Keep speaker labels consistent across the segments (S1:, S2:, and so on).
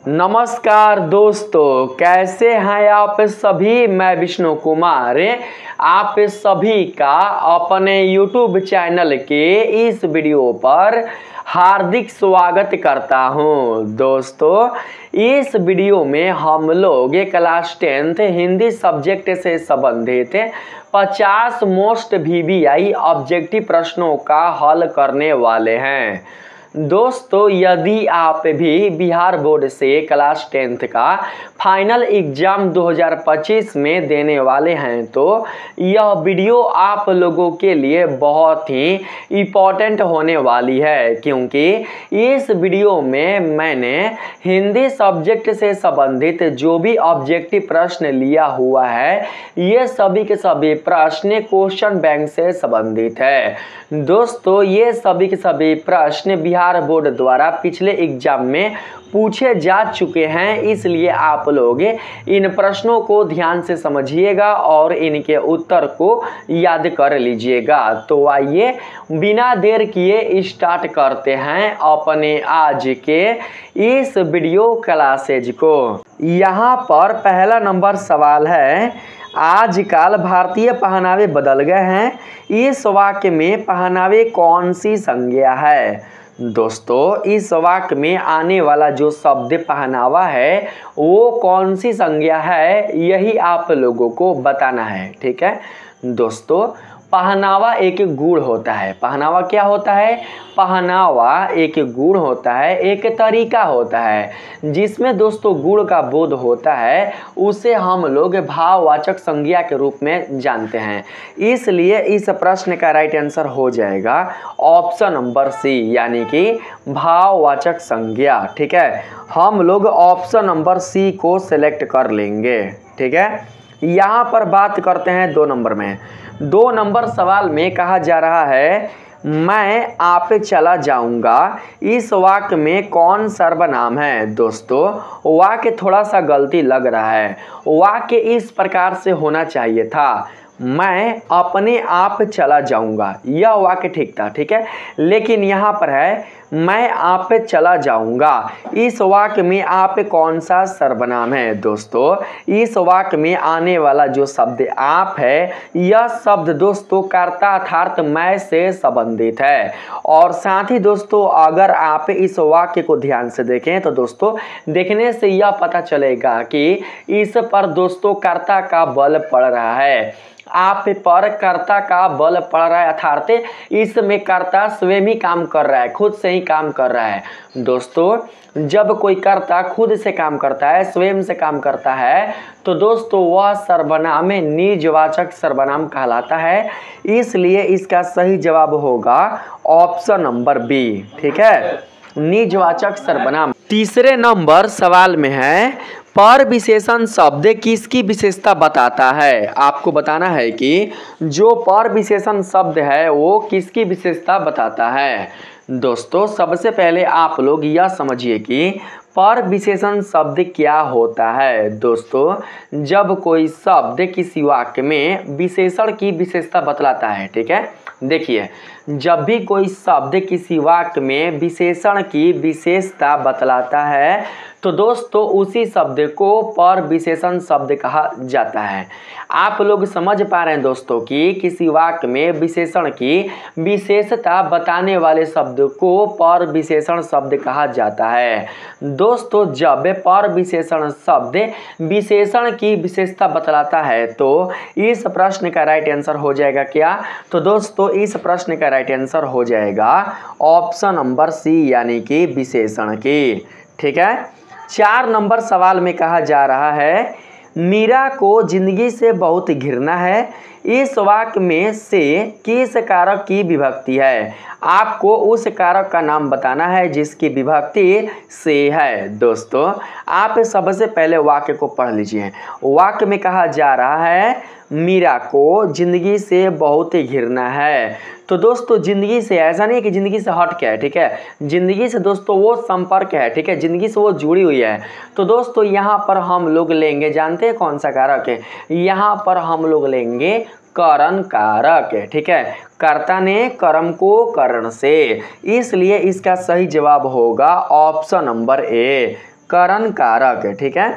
S1: नमस्कार दोस्तों, कैसे हैं आप सभी। मैं विष्णु कुमार आप सभी का अपने YouTube चैनल के इस वीडियो पर हार्दिक स्वागत करता हूं। दोस्तों, इस वीडियो में हम लोग क्लास 10th हिंदी सब्जेक्ट से संबंधित 50 मोस्ट VBI ऑब्जेक्टिव प्रश्नों का हल करने वाले हैं। दोस्तों, यदि आप भी बिहार बोर्ड से क्लास 10th का फाइनल एग्जाम 2025 में देने वाले हैं तो यह वीडियो आप लोगों के लिए बहुत ही इम्पोर्टेंट होने वाली है, क्योंकि इस वीडियो में मैंने हिंदी सब्जेक्ट से संबंधित जो भी ऑब्जेक्टिव प्रश्न लिया हुआ है ये सभी के सभी प्रश्न क्वेश्चन बैंक से संबंधित है। दोस्तों, ये सभी के सभी प्रश्न बिहार बोर्ड द्वारा पिछले एग्जाम में पूछे जा चुके हैं, इसलिए आप लोग इन प्रश्नों को ध्यान से समझिएगा और इनके उत्तर को याद कर लीजिएगा। तो आइए बिना देर किए स्टार्ट करते हैं अपने आज के इस वीडियो क्लासेज को। यहाँ पर पहला नंबर सवाल है, आजकल भारतीय पहनावे बदल गए हैं, इस वाक्य में पहनावे कौन सी संज्ञा है। दोस्तों, इस वाक्य में आने वाला जो शब्द पहनावा है वो कौन सी संज्ञा है, यही आप लोगों को बताना है। ठीक है दोस्तों, पहनावा एक गुण होता है। पहनावा क्या होता है? पहनावा एक गुण होता है, एक तरीका होता है जिसमें दोस्तों गुण का बोध होता है, उसे हम लोग भाववाचक संज्ञा के रूप में जानते हैं। इसलिए इस प्रश्न का राइट आंसर हो जाएगा ऑप्शन नंबर सी, यानी कि भाववाचक संज्ञा। ठीक है, हम लोग ऑप्शन नंबर सी को सिलेक्ट कर लेंगे। ठीक है, यहाँ पर बात करते हैं 2 नंबर में। 2 नंबर सवाल में कहा जा रहा है, मैं आप चला जाऊंगा, इस वाक्य में कौन सर्वनाम है। दोस्तों, वाक्य थोड़ा सा गलती लग रहा है। वाक्य इस प्रकार से होना चाहिए था, मैं अपने आप चला जाऊंगा, यह वाक्य ठीक था। ठीक है, लेकिन यहाँ पर है मैं आप चला जाऊंगा। इस वाक्य में आप कौन सा सर्वनाम है। दोस्तों, इस वाक्य में आने वाला जो शब्द आप है, यह शब्द दोस्तों कर्ता अर्थात मैं से संबंधित है। और साथ ही दोस्तों, अगर आप इस वाक्य को ध्यान से देखें तो दोस्तों देखने से यह पता चलेगा कि इस पर दोस्तों कर्ता का बल पड़ रहा है। आप पर कर्ता का बल पड़ रहा है, अर्थात इसमें कर्ता स्वयं ही काम कर रहा है, खुद से ही काम कर रहा है। दोस्तों, जब कोई कर्ता खुद से काम करता है, स्वयं से काम करता है, तो दोस्तों वह सर्वनाम निजवाचक सर्वनाम कहलाता है। इसलिए इसका सही जवाब होगा ऑप्शन नंबर बी। ठीक है, निजवाचक सर्वनाम। तीसरे नंबर सवाल में है, पर विशेषण शब्द किसकी विशेषता बताता है। आपको बताना है कि जो पर विशेषण शब्द है वो किसकी विशेषता बताता है। दोस्तों, सबसे पहले आप लोग यह समझिए कि पर विशेषण शब्द क्या होता है। दोस्तों, जब कोई शब्द किसी वाक्य में विशेषण की विशेषता बतलाता है, ठीक है, देखिए जब भी कोई शब्द किसी वाक्य में विशेषण की विशेषता बतलाता है तो दोस्तों उसी शब्द को पर विशेषण शब्द कहा जाता है। आप लोग समझ पा रहे हैं दोस्तों कि किसी वाक्य में विशेषण की विशेषता बताने वाले शब्द को पर विशेषण शब्द कहा जाता है। दोस्तों, जब पर विशेषण शब्द विशेषण की विशेषता बतलाता है तो इस प्रश्न का राइट आंसर हो जाएगा क्या। तो दोस्तों, इस प्रश्न का राइट आंसर हो जाएगा ऑप्शन नंबर सी, यानी कि विशेषण की। ठीक है, 4 नंबर सवाल में कहा जा रहा है, मीरा को जिंदगी से बहुत घृणा है, इस वाक्य में से किस कारक की विभक्ति है। आपको उस कारक का नाम बताना है जिसकी विभक्ति से है। दोस्तों, आप सबसे पहले वाक्य को पढ़ लीजिए। वाक्य में कहा जा रहा है, मीरा को जिंदगी से बहुत घृणा है। तो दोस्तों, जिंदगी से ऐसा नहीं कि जिंदगी से हट के है, ठीक है, जिंदगी से दोस्तों वो संपर्क है, ठीक है, जिंदगी से वो जुड़ी हुई है। तो दोस्तों यहाँ पर हम लोग लेंगे, जानते हैं कौन सा कारक है, यहाँ पर हम लोग लेंगे करण कारक है। ठीक है, कर्ता ने कर्म को करण से, इसलिए इसका सही जवाब होगा ऑप्शन नंबर ए, करण कारक। ठीक है,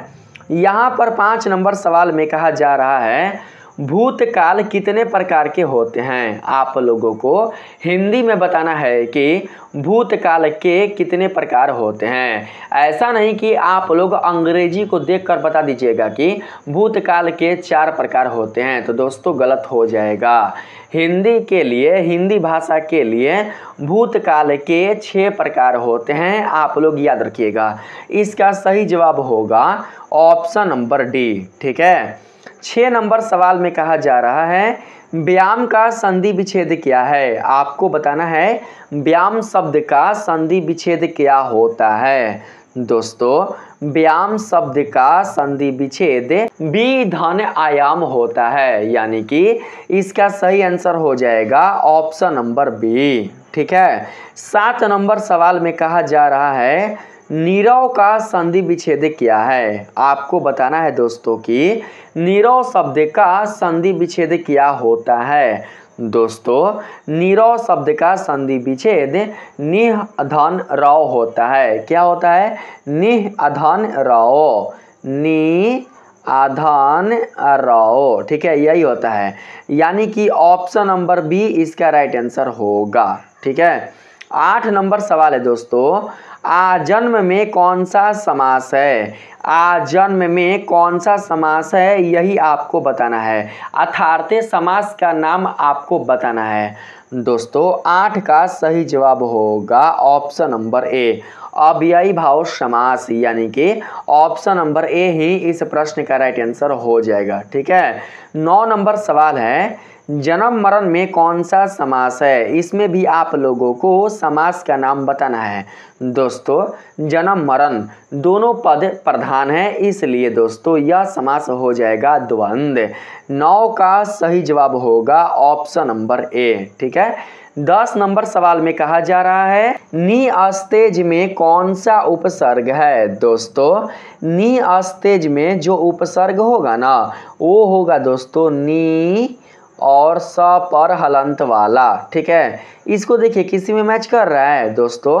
S1: यहाँ पर 5 नंबर सवाल में कहा जा रहा है भूतकाल कितने प्रकार के होते हैं। आप लोगों को हिंदी में बताना है कि भूतकाल के कितने प्रकार होते हैं। ऐसा नहीं कि आप लोग अंग्रेजी को देखकर बता दीजिएगा कि भूतकाल के 4 प्रकार होते हैं, तो दोस्तों गलत हो जाएगा। हिंदी के लिए, हिंदी भाषा के लिए भूतकाल के 6 प्रकार होते हैं, आप लोग याद रखिएगा। इसका सही जवाब होगा ऑप्शन नंबर डी। ठीक है, 6 नंबर सवाल में कहा जा रहा है व्याम का संधि विच्छेद क्या है। आपको बताना है व्याम शब्द का संधि विच्छेद क्या होता है। दोस्तों व्याम शब्द का संधि विच्छेद विधन आयाम होता है, यानी कि इसका सही आंसर हो जाएगा ऑप्शन नंबर बी। ठीक है, 7 नंबर सवाल में कहा जा रहा है नीरव का संधि विच्छेद क्या है। आपको बताना है दोस्तों कि नीरव शब्द का संधि विच्छेद क्या होता है। दोस्तों नीरव शब्द का संधि विच्छेद निह अधन रव होता है। क्या होता है? निह अधन रव, नि अधन रव। ठीक है, यही होता है, यानी कि ऑप्शन नंबर बी इसका राइट आंसर होगा। ठीक है, 8 नंबर सवाल है दोस्तों आजन्म में कौन सा समास है। आजन्म में कौन सा समास है यही आपको बताना है, अर्थार्थ समास का नाम आपको बताना है। दोस्तों 8 का सही जवाब होगा ऑप्शन नंबर ए, अव्ययी भाव समास, यानी कि ऑप्शन नंबर ए ही इस प्रश्न का राइट आंसर हो जाएगा। ठीक है, 9 नंबर सवाल है जन्म मरण में कौन सा समास है। इसमें भी आप लोगों को समास का नाम बताना है। दोस्तों जन्म मरण दोनों पद प्रधान है, इसलिए दोस्तों यह समास हो जाएगा द्वंद्व। 9 का सही जवाब होगा ऑप्शन नंबर ए। ठीक है, 10 नंबर सवाल में कहा जा रहा है नी अस्तेज में कौन सा उपसर्ग है। दोस्तों नी अस्तेज में जो उपसर्ग होगा ना वो होगा दोस्तों नी और स पर हलंत वाला। ठीक है, इसको देखिए किसी में मैच कर रहा है। दोस्तों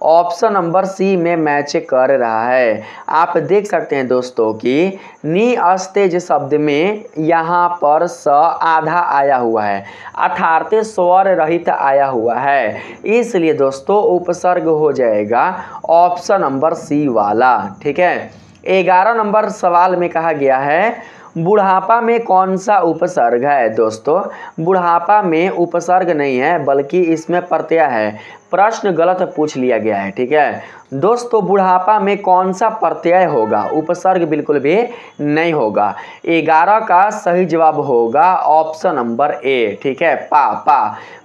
S1: ऑप्शन नंबर सी में मैच कर रहा है। आप देख सकते हैं दोस्तों कि नी अस्तेज शब्द में यहाँ पर स आधा आया हुआ है, अर्थात स्वर रहित आया हुआ है, इसलिए दोस्तों उपसर्ग हो जाएगा ऑप्शन नंबर सी वाला। ठीक है, 11 नंबर सवाल में कहा गया है बुढ़ापा में कौन सा उपसर्ग है। दोस्तों बुढ़ापा में उपसर्ग नहीं है बल्कि इसमें प्रत्यय है, प्रश्न गलत पूछ लिया गया है। ठीक है दोस्तों, बुढ़ापा में कौन सा प्रत्यय होगा, उपसर्ग बिल्कुल भी नहीं होगा। 11 का सही जवाब होगा ऑप्शन नंबर ए। ठीक है,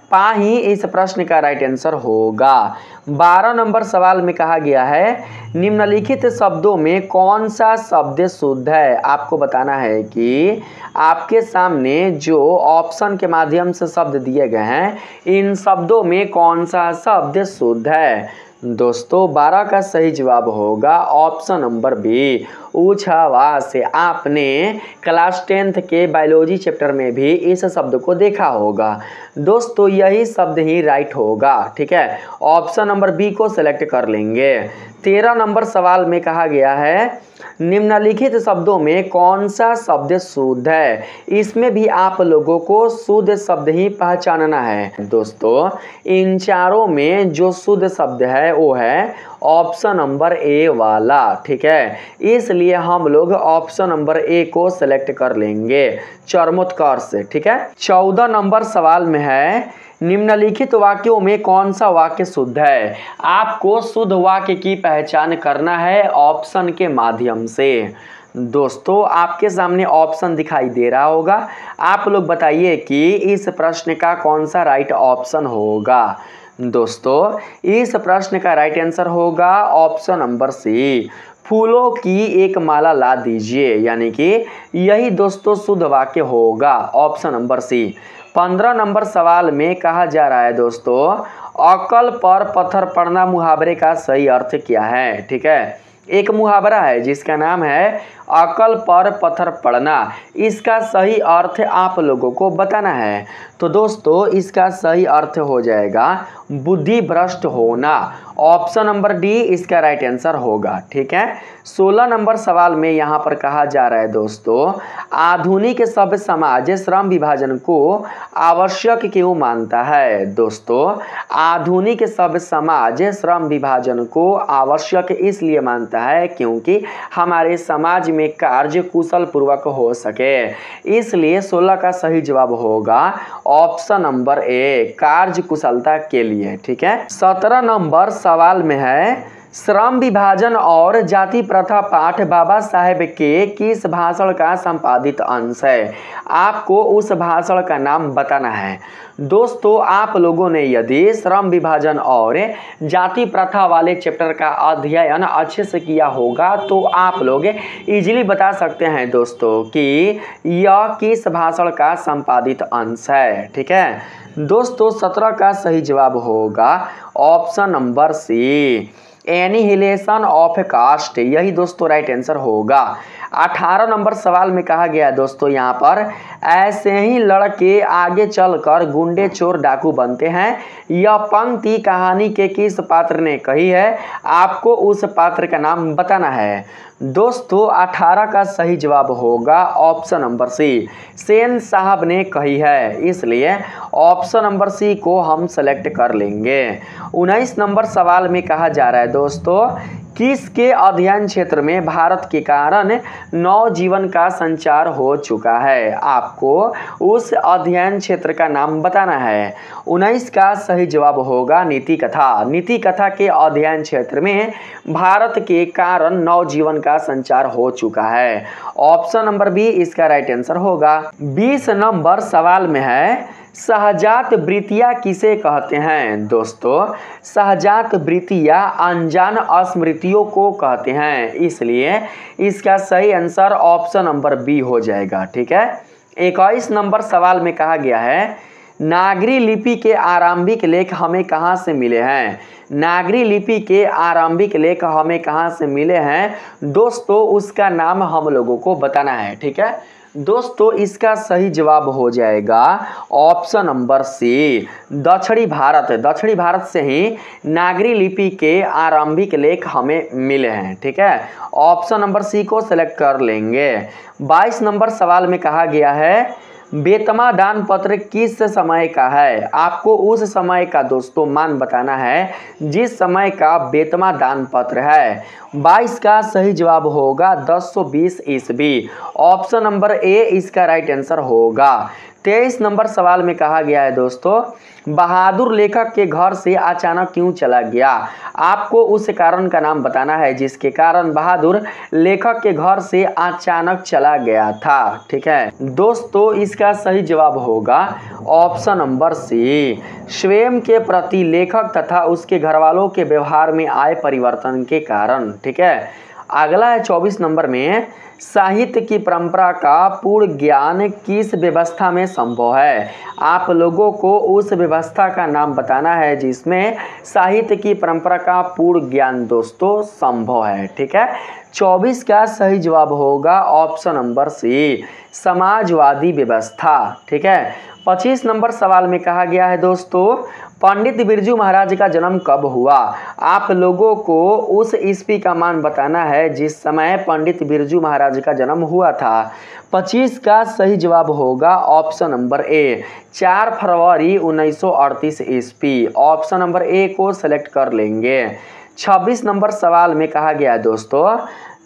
S1: पा ही इस प्रश्न का राइट आंसर होगा। 12 नंबर सवाल में कहा गया है निम्नलिखित शब्दों में कौन सा शब्द शुद्ध है। आपको बताना है कि आपके सामने जो ऑप्शन के माध्यम से शब्द दिए गए हैं इन शब्दों में कौन सा शब्द शुद्ध है। दोस्तों 12 का सही जवाब होगा ऑप्शन नंबर बी, उछावास। आपने क्लास 10th के बायोलॉजी चैप्टर में भी इस शब्द को देखा होगा। दोस्तों यही शब्द ही राइट होगा। ठीक है, ऑप्शन नंबर बी को सिलेक्ट कर लेंगे। 13 नंबर सवाल में कहा गया है निम्नलिखित शब्दों में कौन सा शब्द शुद्ध है। इसमें भी आप लोगों को शुद्ध शब्द ही पहचानना है। दोस्तों इन चारों में जो शुद्ध शब्द है वो है ऑप्शन नंबर ए वाला। ठीक है, इसलिए हम लोग ऑप्शन नंबर ए को सिलेक्ट कर लेंगे चरमोत्कर्ष से। ठीक है, 14 नंबर सवाल में है निम्नलिखित वाक्यों में कौन सा वाक्य शुद्ध है। आपको शुद्ध वाक्य की पहचान करना है ऑप्शन के माध्यम से। दोस्तों आपके सामने ऑप्शन दिखाई दे रहा होगा, आप लोग बताइए कि इस प्रश्न का कौन सा राइट ऑप्शन होगा। दोस्तों इस प्रश्न का राइट आंसर होगा ऑप्शन नंबर सी, फूलों की एक माला ला दीजिए, यानी कि यही दोस्तों शुद्ध वाक्य होगा ऑप्शन नंबर सी। 15 नंबर सवाल में कहा जा रहा है दोस्तों अकल पर पत्थर पड़ना मुहावरे का सही अर्थ क्या है। ठीक है, एक मुहावरा है जिसका नाम है अकल पर पत्थर पड़ना, इसका सही अर्थ आप लोगों को बताना है। तो दोस्तों इसका सही अर्थ हो जाएगा बुद्धि भ्रष्ट होना। ऑप्शन नंबर डी इसका राइट आंसर होगा। ठीक है, 16 नंबर सवाल में यहाँ पर कहा जा रहा है दोस्तों, आधुनिक सभ्य समाज श्रम विभाजन को आवश्यक क्यों मानता है। दोस्तों आधुनिक सभ्य समाज श्रम विभाजन को आवश्यक इसलिए मानता है क्योंकि हमारे समाज में कार्य कुशल पूर्वक हो सके, इसलिए 16 का सही जवाब होगा ऑप्शन नंबर ए, कार्य कुशलता के लिए। ठीक है, 17 नंबर सवाल में है, श्रम विभाजन और जाति प्रथा पाठ बाबा साहेब के किस भाषण का संपादित अंश है। आपको उस भाषण का नाम बताना है। दोस्तों आप लोगों ने यदि श्रम विभाजन और जाति प्रथा वाले चैप्टर का अध्ययन अच्छे से किया होगा तो आप लोग इजीली बता सकते हैं दोस्तों कि यह किस भाषण का संपादित अंश है। ठीक है दोस्तों, 17 का सही जवाब होगा option number C, annihilation of caste, यही दोस्तों राइट आंसर होगा। 18 नंबर सवाल में कहा गया है दोस्तों यहाँ पर, ऐसे ही लड़के आगे चलकर गुंडे चोर डाकू बनते हैं, यह पंक्ति कहानी के किस पात्र ने कही है। आपको उस पात्र का नाम बताना है। दोस्तों 18 का सही जवाब होगा ऑप्शन नंबर सी, सेन साहब ने कही है, इसलिए ऑप्शन नंबर सी को हम सेलेक्ट कर लेंगे। 19 नंबर सवाल में कहा जा रहा है दोस्तों, किसके अध्ययन क्षेत्र में भारत के कारण नवजीवन का संचार हो चुका है। आपको उस अध्ययन क्षेत्र का नाम बताना है। 19 का सही जवाब होगा नीति कथा। नीति कथा के अध्ययन क्षेत्र में भारत के कारण नवजीवन का संचार हो चुका है। ऑप्शन नंबर बी इसका राइट आंसर होगा। 20 नंबर सवाल में है, सहजात वृत्तियाँ किसे कहते हैं। दोस्तों सहजात वृत्तियाँ अनजान स्मृतियों को कहते हैं, इसलिए इसका सही आंसर ऑप्शन नंबर बी हो जाएगा। ठीक है, 21 नंबर सवाल में कहा गया है, नागरी लिपि के आरंभिक लेख हमें कहाँ से मिले हैं। नागरी लिपि के आरंभिक लेख हमें कहाँ से मिले हैं। दोस्तों उसका नाम हम लोगों को बताना है। ठीक है दोस्तों, इसका सही जवाब हो जाएगा ऑप्शन नंबर सी, दक्षिणी भारत। दक्षिणी भारत से ही नागरी लिपि के आरंभिक लेख हमें मिले हैं। ठीक है, ऑप्शन नंबर सी को सेलेक्ट कर लेंगे। 22 नंबर सवाल में कहा गया है, बेतमा दान पत्र किस समय का है। आपको उस समय का दोस्तों मान बताना है जिस समय का बेतमा दान पत्र है। 22 का सही जवाब होगा 1020 ईस्वी। ऑप्शन नंबर ए इसका राइट आंसर होगा। 23 नंबर सवाल में कहा गया है दोस्तों, बहादुर लेखक के घर से अचानक क्यों चला गया। आपको उस कारण का नाम बताना है जिसके कारण बहादुर लेखक के घर से अचानक चला गया था। ठीक है दोस्तों, इसका सही जवाब होगा ऑप्शन नंबर सी, स्वयं के प्रति लेखक तथा उसके घरवालों के व्यवहार में आए परिवर्तन के कारण। ठीक है, अगला है 24 नंबर में, साहित्य की परंपरा का पूर्ण ज्ञान किस व्यवस्था में संभव है। आप लोगों को उस व्यवस्था का नाम बताना है जिसमें साहित्य की परंपरा का पूर्ण ज्ञान दोस्तों संभव है। ठीक है, 24 का सही जवाब होगा ऑप्शन नंबर सी, समाजवादी व्यवस्था। ठीक है, 25 नंबर सवाल में कहा गया है दोस्तों, पंडित बिरजू महाराज का जन्म कब हुआ। आप लोगों को उस ईस्वी का मान बताना है जिस समय पंडित बिरजू महाराज का जन्म हुआ था। 25 का सही जवाब होगा ऑप्शन नंबर ए, 4 फरवरी 1938 ईस्वी। ऑप्शन नंबर ए को सेलेक्ट कर लेंगे। 26 नंबर सवाल में कहा गया है दोस्तों,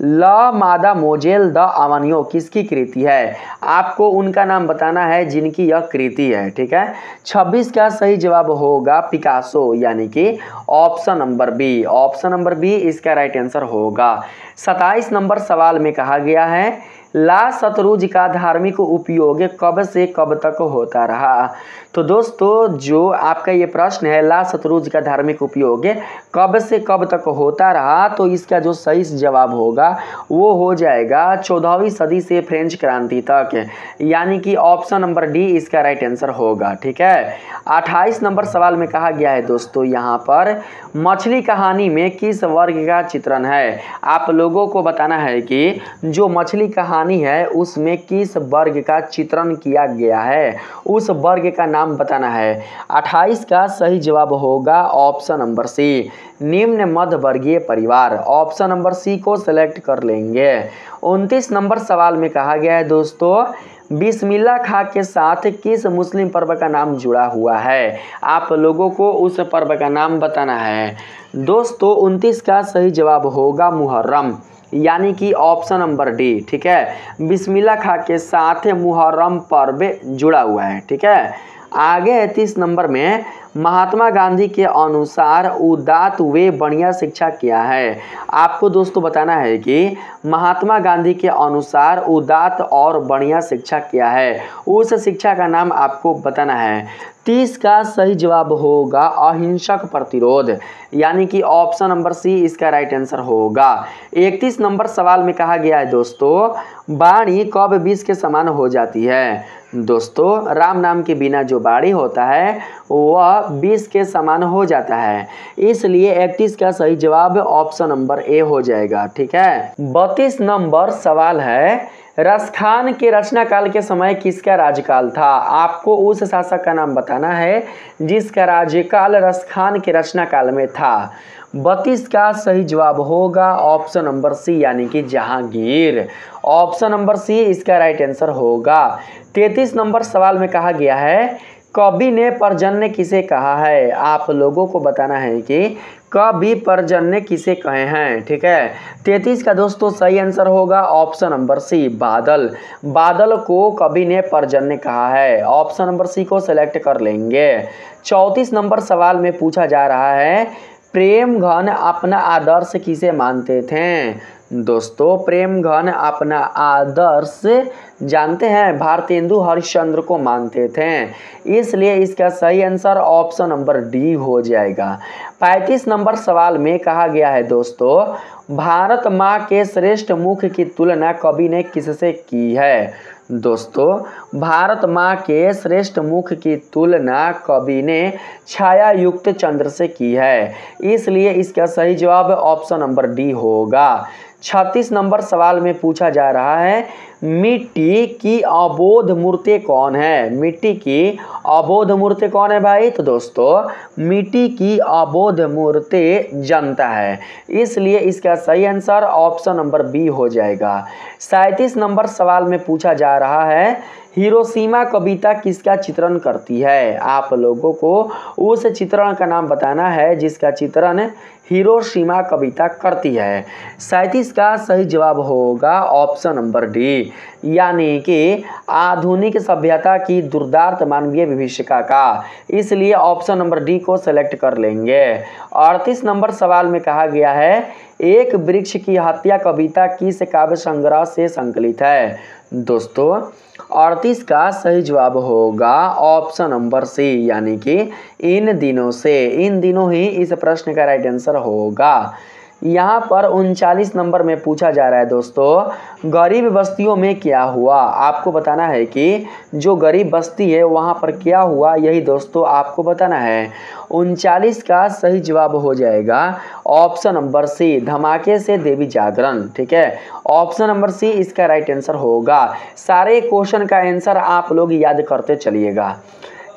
S1: ल मादा मोजेल द अवनियो किसकी कृति है। आपको उनका नाम बताना है जिनकी यह कृति है। ठीक है, 26 का सही जवाब होगा पिकासो, यानी कि option number B. Option number B इसका राइट आंसर होगा। 27 नंबर सवाल में कहा गया है, ला शतरूज का धार्मिक उपयोग कब से कब तक होता रहा। तो दोस्तों जो आपका ये प्रश्न है, ला शतरूज का धार्मिक उपयोग कब से कब तक होता रहा, तो इसका जो सही जवाब होगा वो हो जाएगा 14वीं सदी से फ्रेंच क्रांति तक, यानी कि ऑप्शन नंबर डी इसका राइट आंसर होगा। ठीक है, 28 नंबर सवाल में कहा गया है दोस्तों यहाँ पर मछली कहानी में किस वर्ग का चित्रण है। आप लोगों को बताना है कि जो मछली कहानी है उसमें किस वर्ग का चित्रण किया गया है, उस वर्ग का नाम बताना है। 28 का सही जवाब होगा ऑप्शन नंबर सी, निम्न मध्य वर्गीय परिवार। ऑप्शन नंबर सी को सिलेक्ट कर लेंगे। 29 नंबर सवाल में कहा गया है दोस्तों बिस्मिल्लाह खां के साथ किस मुस्लिम पर्व का नाम जुड़ा हुआ है। आप लोगों को उस पर्व का नाम बताना है दोस्तों। 29 का सही जवाब होगा मुहर्रम, यानी कि ऑप्शन नंबर डी। ठीक है, बिस्मिल्लाह खां के साथ मुहर्रम पर्व जुड़ा हुआ है। ठीक है, आगे 30 नंबर में महात्मा गांधी के अनुसार उदात्त व बढ़िया शिक्षा क्या है। आपको दोस्तों बताना है कि महात्मा गांधी के अनुसार उदात्त और बढ़िया शिक्षा क्या है, उस शिक्षा का नाम आपको बताना है। 30 का सही जवाब होगा अहिंसक प्रतिरोध, यानी कि ऑप्शन नंबर सी इसका राइट आंसर होगा। 31 नंबर सवाल में कहा गया है दोस्तों वाणी कब विष के समान हो जाती है। दोस्तों राम नाम के बिना जो वाणी होता है वह विष के समान हो जाता है, इसलिए 31 का सही जवाब ऑप्शन नंबर ए हो जाएगा। ठीक है, 32 नंबर सवाल है रसखान के रचना काल के समय किसका राज्यकाल था। आपको उस शासक का नाम बताना है जिसका राज्यकाल रसखान के रचना काल में था। 32 का सही जवाब होगा ऑप्शन नंबर सी, यानी कि जहांगीर। ऑप्शन नंबर सी इसका राइट आंसर होगा। 33 नंबर सवाल में कहा गया है कवि ने पर्जन्य किसे कहा है। आप लोगों को बताना है कि कवि पर्जन्य किसे कहे हैं। ठीक है, 33 का दोस्तों सही आंसर होगा ऑप्शन नंबर सी, बादल। बादल को कवि ने पर्जन्य कहा है। ऑप्शन नंबर सी को सिलेक्ट कर लेंगे। 34 नंबर सवाल में पूछा जा रहा है प्रेमघन अपना आदर्श किसे मानते थे। दोस्तों प्रेमघन अपना आदर्श जानते हैं भारतेंदु हरिश्चंद्र को मानते थे, इसलिए इसका सही आंसर ऑप्शन नंबर डी हो जाएगा। 35 नंबर सवाल में कहा गया है दोस्तों भारत माँ के श्रेष्ठ मुख की तुलना कवि ने किससे की है। दोस्तों भारत माँ के श्रेष्ठ मुख की तुलना कवि ने छाया युक्त चंद्र से की है, इसलिए इसका सही जवाब ऑप्शन नंबर डी होगा। 36 नंबर सवाल में पूछा जा रहा है मिट्टी की अबोध मूर्ति कौन है। मिट्टी की अबोध मूर्ति कौन है भाई। तो दोस्तों मिट्टी की अबोध मूर्ति जनता है, इसलिए इसका सही आंसर ऑप्शन नंबर बी हो जाएगा। 37 नंबर सवाल में पूछा जा रहा है हिरोशिमा कविता किसका चित्रण करती है। आप लोगों को उस चित्रण का नाम बताना है जिसका चित्रण हिरोशिमा कविता करती है। 37 का सही जवाब होगा ऑप्शन नंबर डी, यानी कि आधुनिक सभ्यता की दुर्दांत मानवीय विभीषिका का, इसलिए ऑप्शन नंबर डी को सेलेक्ट कर लेंगे। 38 नंबर सवाल में कहा गया है एक वृक्ष की हत्या कविता किस काव्य संग्रह से संकलित है। दोस्तों 38 का सही जवाब होगा ऑप्शन नंबर सी, यानी कि इन दिनों से। इन दिनों ही इस प्रश्न का राइट आंसर होगा। यहाँ पर 39 नंबर में पूछा जा रहा है दोस्तों गरीब बस्तियों में क्या हुआ। आपको बताना है कि जो गरीब बस्ती है वहाँ पर क्या हुआ, यही दोस्तों आपको बताना है। 39 का सही जवाब हो जाएगा ऑप्शन नंबर सी, धमाके से देवी जागरण। ठीक है, ऑप्शन नंबर सी इसका राइट आंसर होगा। सारे क्वेश्चन का आंसर आप लोग याद करते चलिएगा।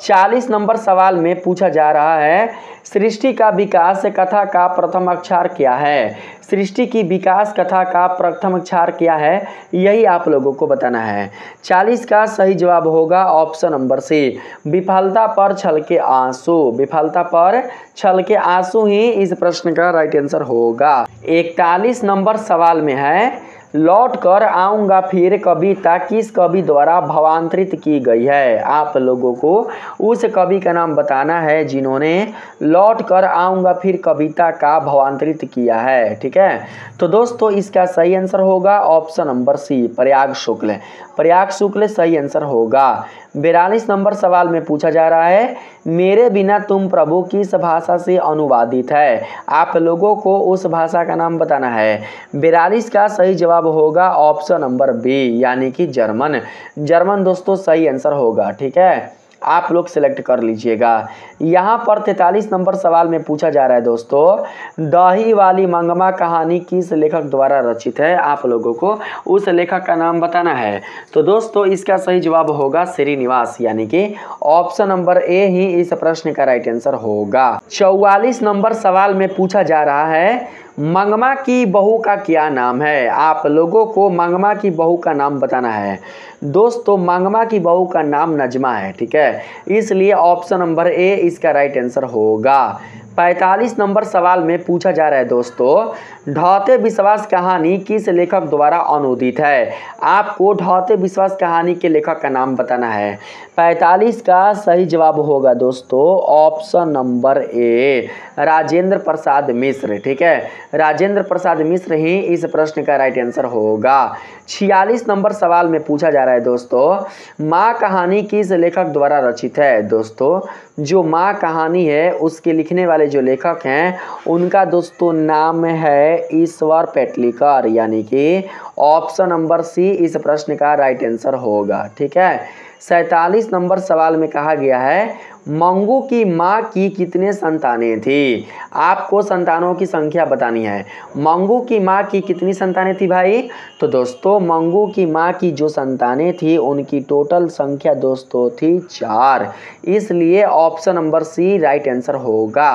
S1: 40 नंबर सवाल में पूछा जा रहा है सृष्टि का विकास कथा का प्रथम अक्षर क्या है। सृष्टि की विकास कथा का प्रथम अक्षर क्या है, यही आप लोगों को बताना है। 40 का सही जवाब होगा ऑप्शन नंबर सी, विफलता पर छल के आंसू। विफलता पर छल के आंसू ही इस प्रश्न का राइट आंसर होगा। 41 नंबर सवाल में है लौट कर आऊँगा फिर कविता किस कवि द्वारा भावांतरित की गई है। आप लोगों को उस कवि का नाम बताना है जिन्होंने लौट कर आऊँगा फिर कविता का भावांतरित किया है। ठीक है, तो दोस्तों इसका सही आंसर होगा ऑप्शन नंबर सी, प्रयाग शुक्ल। प्रयाग शुक्ल सही आंसर होगा। 42 नंबर सवाल में पूछा जा रहा है मेरे बिना तुम प्रभु किस भाषा से अनुवादित है? आप लोगों को उस भाषा का नाम बताना है। 42 का सही जवाब होगा ऑप्शन नंबर बी यानी कि जर्मन। जर्मन दोस्तों सही आंसर होगा। ठीक है, आप लोग सिलेक्ट कर लीजिएगा। यहाँ पर 43 नंबर सवाल में पूछा जा रहा है दोस्तों, दही वाली मंगमा कहानी किस लेखक द्वारा रचित है? आप लोगों को उस लेखक का नाम बताना है। तो दोस्तों इसका सही जवाब होगा श्रीनिवास यानी कि ऑप्शन नंबर ए ही इस प्रश्न का राइट आंसर होगा। 44 नंबर सवाल में पूछा जा रहा है, मंगमा की बहू का क्या नाम है? आप लोगों को मंगमा की बहू का नाम बताना है। दोस्तों मंगमा की बहू का नाम नजमा है। ठीक है, इसलिए ऑप्शन नंबर ए इसका राइट आंसर होगा। 45 नंबर सवाल में पूछा जा रहा है दोस्तों, ढौते विश्वास कहानी किस लेखक द्वारा अनुदित है? आपको ढौते विश्वास कहानी के लेखक का नाम बताना है। 45 का सही जवाब होगा दोस्तों option number A Rajendra Prasad Mishra. ठीक है, राजेंद्र प्रसाद मिश्र ही इस प्रश्न का राइट आंसर होगा। 46 नंबर सवाल में पूछा जा रहा है दोस्तों, माँ कहानी किस लेखक द्वारा रचित है? दोस्तों जो माँ कहानी है उसके लिखने वाले जो लेखक हैं उनका दोस्तों नाम है ईश्वर पेटलीकर यानी कि ऑप्शन नंबर सी इस प्रश्न का राइट आंसर होगा। ठीक है, 47 नंबर सवाल में कहा गया है, मंगू की माँ की कितने संतानें थी? आपको संतानों की संख्या बतानी है। मंगू की माँ की कितनी संतानें थी भाई? तो दोस्तों मंगू की माँ की जो संतानें थी उनकी टोटल संख्या दोस्तों थी 4, इसलिए option number C right answer होगा।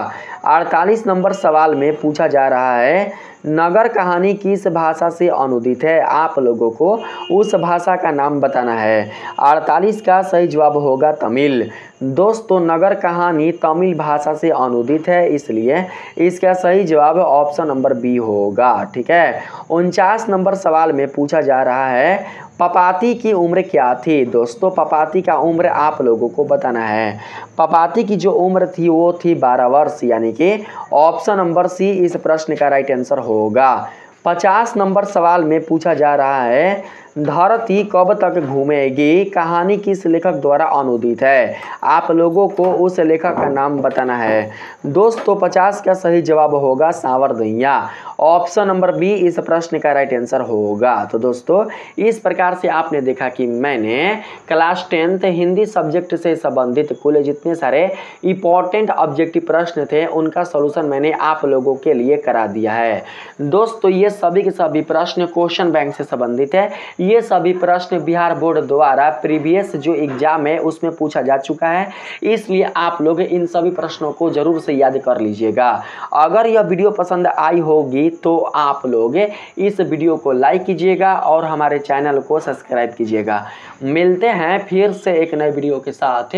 S1: 48 नंबर सवाल में पूछा जा रहा है, नगर कहानी किस भाषा से अनुदित है? आप लोगों को उस भाषा का नाम बताना है। 48 का सही जवाब होगा तमिल। दोस्तों नगर कहानी तमिल भाषा से अनुदित है, इसलिए इसका सही जवाब ऑप्शन नंबर बी होगा। ठीक है, 49 नंबर सवाल में पूछा जा रहा है, पपाती की उम्र क्या थी? दोस्तों पपाती का उम्र आप लोगों को बताना है। पपाती की जो उम्र थी वो थी 12 वर्ष यानी कि ऑप्शन नंबर सी इस प्रश्न का राइट आंसर होगा। 50 नंबर सवाल में पूछा जा रहा है, धरती कब तक घूमेगी कहानी किस लेखक द्वारा अनुदित है? आप लोगों को उस लेखक का नाम बताना है। दोस्तों 50 का सही जवाब होगा सांवरदैया। ऑप्शन नंबर बी इस प्रश्न का राइट आंसर होगा। तो दोस्तों इस प्रकार से आपने देखा कि मैंने क्लास 10th हिंदी सब्जेक्ट से संबंधित कुल जितने सारे इंपॉर्टेंट ऑब्जेक्टिव प्रश्न थे उनका सॉल्यूशन मैंने आप लोगों के लिए करा दिया है। दोस्तों ये सभी के सभी प्रश्न क्वेश्चन बैंक से संबंधित है। ये सभी प्रश्न बिहार बोर्ड द्वारा प्रीवियस जो एग्जाम है उसमें पूछा जा चुका है, इसलिए आप लोग इन सभी प्रश्नों को जरूर से याद कर लीजिएगा। अगर यह वीडियो पसंद आई होगी तो आप लोग इस वीडियो को लाइक कीजिएगा और हमारे चैनल को सब्सक्राइब कीजिएगा। मिलते हैं फिर से एक नए वीडियो के साथ,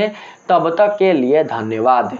S1: तब तक के लिए धन्यवाद।